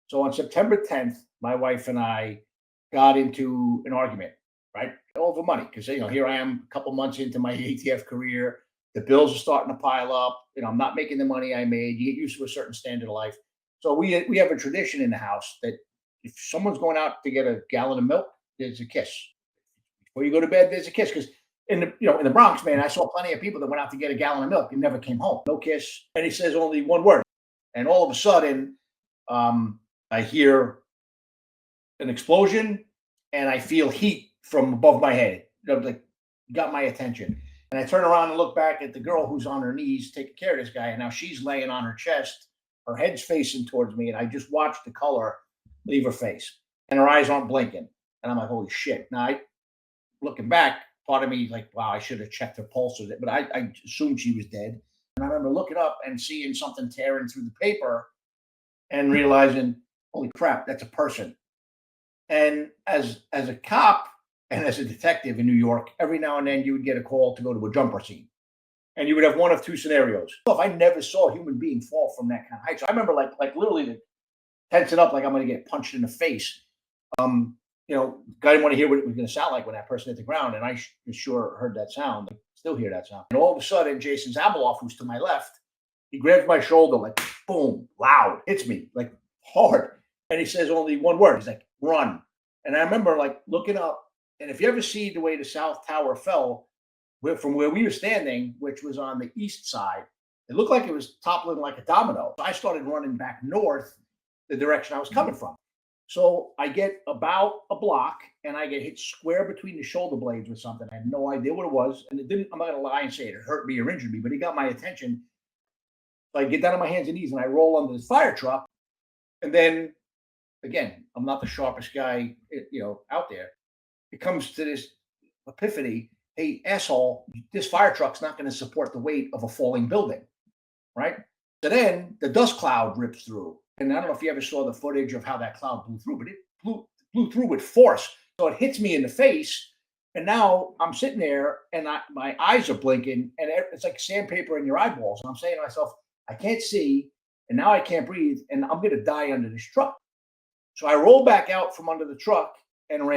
So on September 10th, my wife and I got into an argument, right? Over money. Because here I am a couple months into my ATF career. The bills are starting to pile up. I'm not making the money I made. You get used to a certain standard of life. So we have a tradition in the house that if someone's going out to get a gallon of milk, there's a kiss. Before you go to bed, there's a kiss. Because in the Bronx, man, I saw plenty of people that went out to get a gallon of milk and never came home. No kiss. And he says only one word. And all of a sudden, I hear an explosion and I feel heat from above my head. Like got my attention. And I turn around and look back at the girl who's on her knees taking care of this guy. And now she's laying on her chest, her head's facing towards me. And I just watched the color leave her face. And her eyes aren't blinking. And I'm like, holy shit. Now, looking back, part of me like, wow, I should have checked her pulse. But I assumed she was dead. And I remember looking up and seeing something tearing through the paper and realizing, holy crap, that's a person. And as a cop and as a detective in New York, every now and then you would get a call to go to a jumper scene. And you would have one of two scenarios. If I never saw a human being fall from that kind of height. So I remember like literally tensing up like I'm going to get punched in the face. Guy didn't want to hear what it was going to sound like when that person hit the ground. And I sure heard that sound. I still hear that sound. And all of a sudden, Jason Zabeloff, who's to my left, he grabs my shoulder like, boom, loud, hits me like hard. And he says only one word. He's like, run. And I remember like looking up. And if you ever see the way the South Tower fell from where we were standing, which was on the east side, it looked like it was toppling like a domino. So I started running back north, the direction I was coming from. So I get about a block and I get hit square between the shoulder blades with something. I had no idea what it was. And it didn't, I'm not going to lie and say it hurt me or injured me, but it got my attention. So I get down on my hands and knees and I roll under this fire truck. And then again, I'm not the sharpest guy, out there. It comes to this epiphany. Hey, asshole, this fire truck's not going to support the weight of a falling building, right? So then the dust cloud rips through. And I don't know if you ever saw the footage of how that cloud blew through, but it blew through with force. So it hits me in the face. And now I'm sitting there and my eyes are blinking and it's like sandpaper in your eyeballs. And I'm saying to myself, I can't see. And now I can't breathe. And I'm going to die under this truck. So I rolled back out from under the truck and ran.